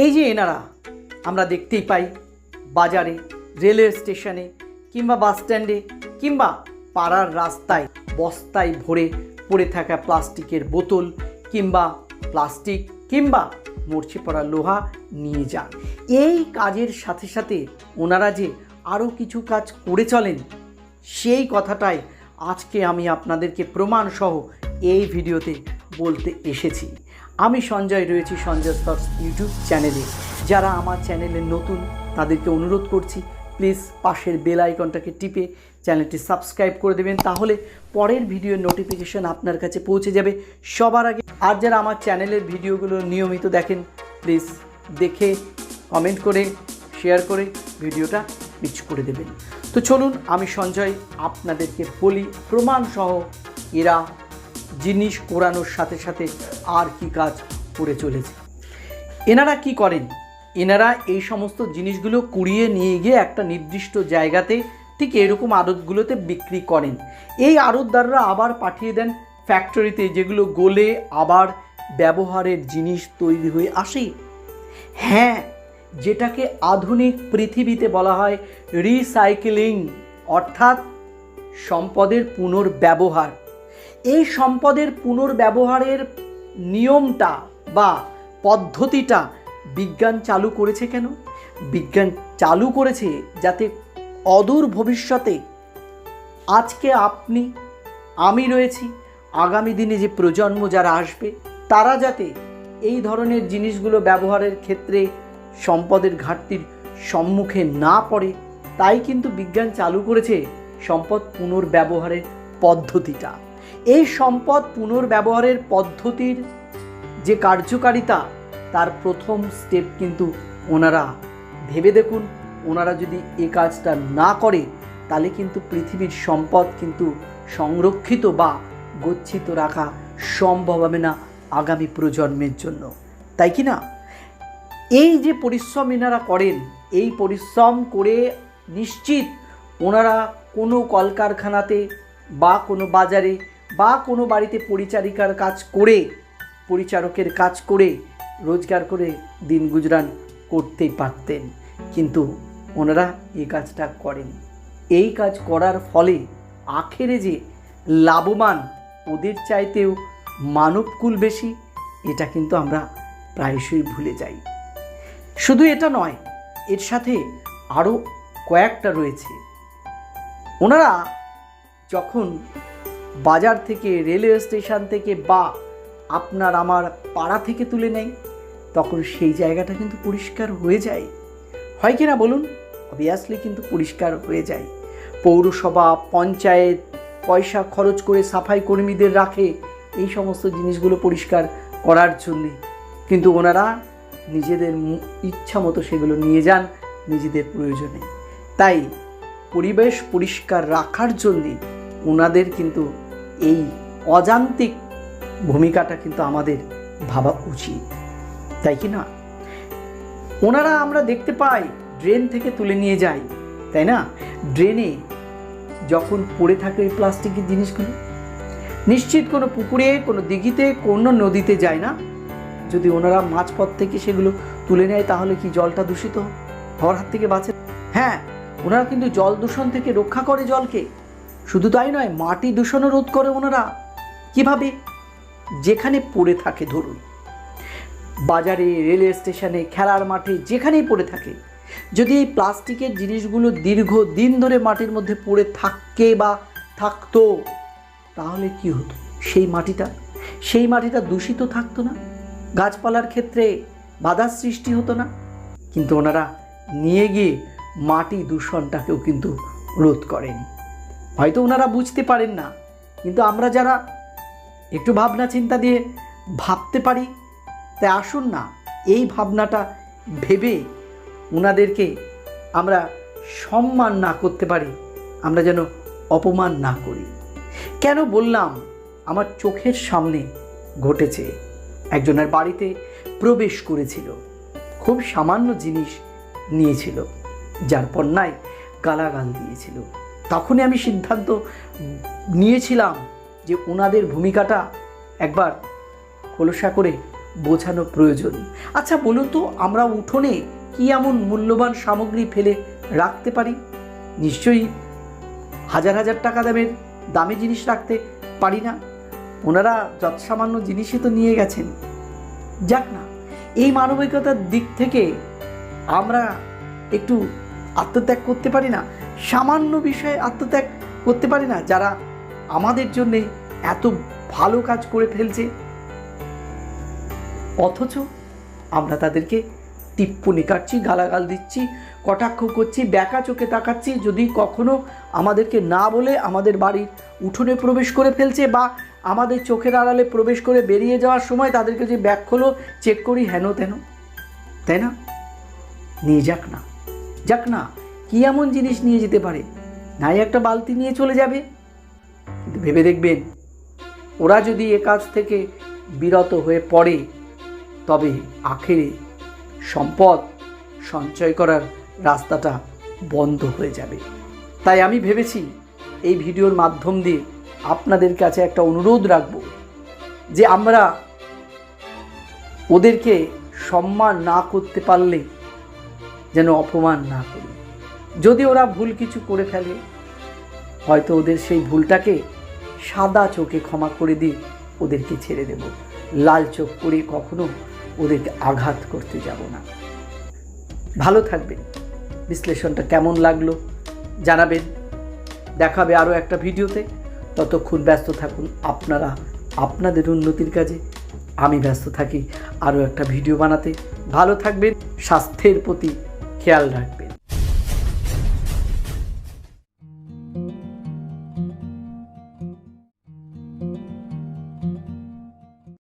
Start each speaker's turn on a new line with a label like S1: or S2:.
S1: এই যে এনারা আমরা দেখতেই পাই বাজারে, রেলওয়ে স্টেশনে কিংবা বাস স্ট্যান্ডে কিংবা পাড়ার রাস্তায় বস্তায় ভরে পড়ে থাকা প্লাস্টিকের বোতল কিংবা প্লাস্টিক কিংবা মরচে পড়া লোহা নিয়ে যান। এই কাজের সাথে সাথে ওনারা যে আরও কিছু কাজ করে চলেন, সেই কথাটাই আজকে আমি আপনাদেরকে প্রমাণসহ এই ভিডিওতে বলতে এসেছি। আমি সঞ্জয় রয়েছি সঞ্জয় থটস ইউটিউব চ্যানেলে। যারা আমার চ্যানেলে নতুন তাদেরকে অনুরোধ করছি, প্লিজ পাশের বেল আইকনটাকে টিপে চ্যানেলটি সাবস্ক্রাইব করে দেবেন, তাহলে পরের ভিডিওর নোটিফিকেশন আপনার কাছে পৌঁছে যাবে সবার আগে। আর যারা আমার চ্যানেলের ভিডিওগুলো নিয়মিত দেখেন, প্লিজ দেখে কমেন্ট করে শেয়ার করে ভিডিওটা রিচ করে দেবেন। তো চলুন আমি সঞ্জয় আপনাদেরকে বলি প্রমাণসহ এরা জিনিস কোরানোর সাথে সাথে আর কি কাজ করে চলেছে। এনারা কি করেন? এনারা এই সমস্ত জিনিসগুলো কুড়িয়ে নিয়ে গিয়ে একটা নির্দিষ্ট জায়গাতে ঠিক এরকম আড়তগুলোতে বিক্রি করেন। এই আড়তদাররা আবার পাঠিয়ে দেন ফ্যাক্টরিতে, যেগুলো গলে আবার ব্যবহারের জিনিস তৈরি হয়ে আসে। হ্যাঁ, যেটাকে আধুনিক পৃথিবীতে বলা হয় রিসাইকেলিং, অর্থাৎ সম্পদের পুনর্ব্যবহার। এই সম্পদের পুনর্ব্যবহারের নিয়মটা বা পদ্ধতিটা বিজ্ঞান চালু করেছে কেন? বিজ্ঞান চালু করেছে যাতে অদূর ভবিষ্যতে আজকে আপনি আমি রয়েছি, আগামী দিনে যে প্রজন্ম যারা আসবে তারা যাতে এই ধরনের জিনিসগুলো ব্যবহারের ক্ষেত্রে সম্পদের ঘাটতির সম্মুখে না পড়ে, তাই কিন্তু বিজ্ঞান চালু করেছে সম্পদ পুনর্ব্যবহারের পদ্ধতিটা। এই সম্পদ পুনর্ব্যবহারের পদ্ধতির যে কার্যকারিতা, তার প্রথম স্টেপ কিন্তু ওনারা ভেবে দেখুন, ওনারা যদি এই কাজটা না করে তাহলে কিন্তু পৃথিবীর সম্পদ কিন্তু সংরক্ষিত বা গচ্ছিত রাখা সম্ভব হবে না আগামী প্রজন্মের জন্য, তাই কি না? এই যে পরিশ্রম এনারা করেন, এই পরিশ্রম করে নিশ্চিত ওনারা কোনো কলকারখানাতে বা কোনো বাজারে বা কোনো বাড়িতে পরিচারিকার কাজ করে, পরিচারকের কাজ করে রোজগার করে দিন গুজরান করতেই পারতেন, কিন্তু ওনারা এই কাজটা করেন। এই কাজ করার ফলে আখেরে যে লাভবান ওদের চাইতেও মানবকুল বেশি, এটা কিন্তু আমরা প্রায়শই ভুলে যাই। শুধু এটা নয়, এর সাথে আরও কয়েকটা রয়েছে। ওনারা যখন বাজার থেকে, রেলওয়ে স্টেশন থেকে বা আপনার আমার পাড়া থেকে তুলে নেয়, তখন সেই জায়গাটা কিন্তু পরিষ্কার হয়ে যায়, হয় কি না বলুন? অবভিয়াসলি কিন্তু পরিষ্কার হয়ে যায়। পৌরসভা, পঞ্চায়েত পয়সা খরচ করে সাফাই কর্মীদের রাখে এই সমস্ত জিনিসগুলো পরিষ্কার করার জন্যে, কিন্তু ওনারা নিজেদের ইচ্ছা মতো সেগুলো নিয়ে যান নিজেদের প্রয়োজনে। তাই পরিবেশ পরিষ্কার রাখার জন্যে ওনাদের কিন্তু এই অযান্ত্রিক ভূমিকাটা কিন্তু আমাদের ভাবা উচিত, তাই কি না? ওনারা আমরা দেখতে পাই ড্রেন থেকে তুলে নিয়ে যায়, তাই না? ড্রেনে যখন পড়ে থাকে ওই প্লাস্টিকের জিনিসগুলো, নিশ্চিত কোনো পুকুরে, কোনো দিঘিতে, কোনো নদীতে যায় না। যদি ওনারা মাঝপথ থেকে সেগুলো তুলে নেয় তাহলে কি জলটা দূষিত হওয়ার হাত থেকে বাঁচে? হ্যাঁ, ওনারা কিন্তু জল দূষণ থেকে রক্ষা করে জলকে। শুধু তাই নয়, মাটি দূষণও রোধ করে ওনারা। কিভাবে? যেখানে পড়ে থাকে, ধরুন বাজারে, রেলওয়ে স্টেশনে, খেলার মাঠে, যেখানেই পড়ে থাকে, যদি এই প্লাস্টিকের জিনিসগুলো দীর্ঘদিন ধরে মাটির মধ্যে পড়ে থাকে বা থাকতো, তাহলে কি হতো? সেই মাটিটা দূষিত থাকতো না, গাছপালার ক্ষেত্রে বাধার সৃষ্টি হতো না। কিন্তু ওনারা নিয়ে গিয়ে মাটি দূষণটাকেও কিন্তু রোধ করেন। হয়তো ওনারা বুঝতে পারেন না, কিন্তু আমরা যারা একটু ভাবনা চিন্তা দিয়ে ভাবতে পারি, তাই আসুন না এই ভাবনাটা ভেবে ওনাদেরকে আমরা সম্মান না করতে পারি, আমরা যেন অপমান না করি। কেন বললাম? আমার চোখের সামনে ঘটেছে। একজনের বাড়িতে প্রবেশ করেছিল, খুব সামান্য জিনিস নিয়েছিল, যার পণ্যায় গালাগাল দিয়েছিল। তখনই আমি সিদ্ধান্ত নিয়েছিলাম যে ওনাদের ভূমিকাটা একবার খোলসা করে বোঝানো প্রয়োজন। আচ্ছা বলুন তো, আমরা উঠোনে কি এমন মূল্যবান সামগ্রী ফেলে রাখতে পারি? নিশ্চয়ই হাজার হাজার টাকা দামি জিনিস রাখতে পারি না। ওনারা যৎসামান্য জিনিসই তো নিয়ে গেছেন। যাক না, এই মানবিকতার দিক থেকে আমরা একটু আত্মত্যাগ করতে পারি না? সামান্য বিষয়ে আত্মত্যাগ করতে পারি না? যারা আমাদের জন্যে এত ভালো কাজ করে ফেলছে, অথচ আমরা তাদেরকে টিপ্পনি কাটছি, গালাগাল দিচ্ছি, কটাক্ষ করছি, ব্যাকা চোখে তাকাচ্ছি। যদি কখনো আমাদেরকে না বলে আমাদের বাড়ির উঠোনে প্রবেশ করে ফেলছে বা আমাদের চোখের আড়ালে প্রবেশ করে বেরিয়ে যাওয়ার সময় তাদেরকে যে ব্যাগ খোলো চেক করি হেন তেন, তাই না? নিয়ে যাক না, কি এমন জিনিস নিয়ে যেতে পারে? নাই একটা বালতি নিয়ে চলে যাবে। কিন্তু ভেবে দেখবেন, ওরা যদি এ কাজ থেকে বিরত হয়ে পড়ে, তবে আখেরে সম্পদ সঞ্চয় করার রাস্তাটা বন্ধ হয়ে যাবে। তাই আমি ভেবেছি এই ভিডিওর মাধ্যম দিয়ে আপনাদের কাছে একটা অনুরোধ রাখব যে আমরা ওদেরকে সম্মান না করতে পারলে যেন অপমান না করি। যদি ওরা ভুল কিছু করে ফেলে, হয়তো ওদের সেই ভুলটাকে সাদা চোখে ক্ষমা করে দিয়ে ওদেরকে ছেড়ে দেব। লাল চোখ করে কখনো ওদেরকে আঘাত করতে যাব না। ভালো থাকবেন। বিশ্লেষণটা কেমন লাগলো জানাবেন। দেখাবে আরও একটা ভিডিওতে। ততক্ষণ ব্যস্ত থাকুন আপনারা আপনাদের উন্নতির কাজে। আমি ব্যস্ত থাকি আরও একটা ভিডিও বানাতে। ভালো থাকবেন, স্বাস্থ্যের প্রতি খেয়াল রাখবেন।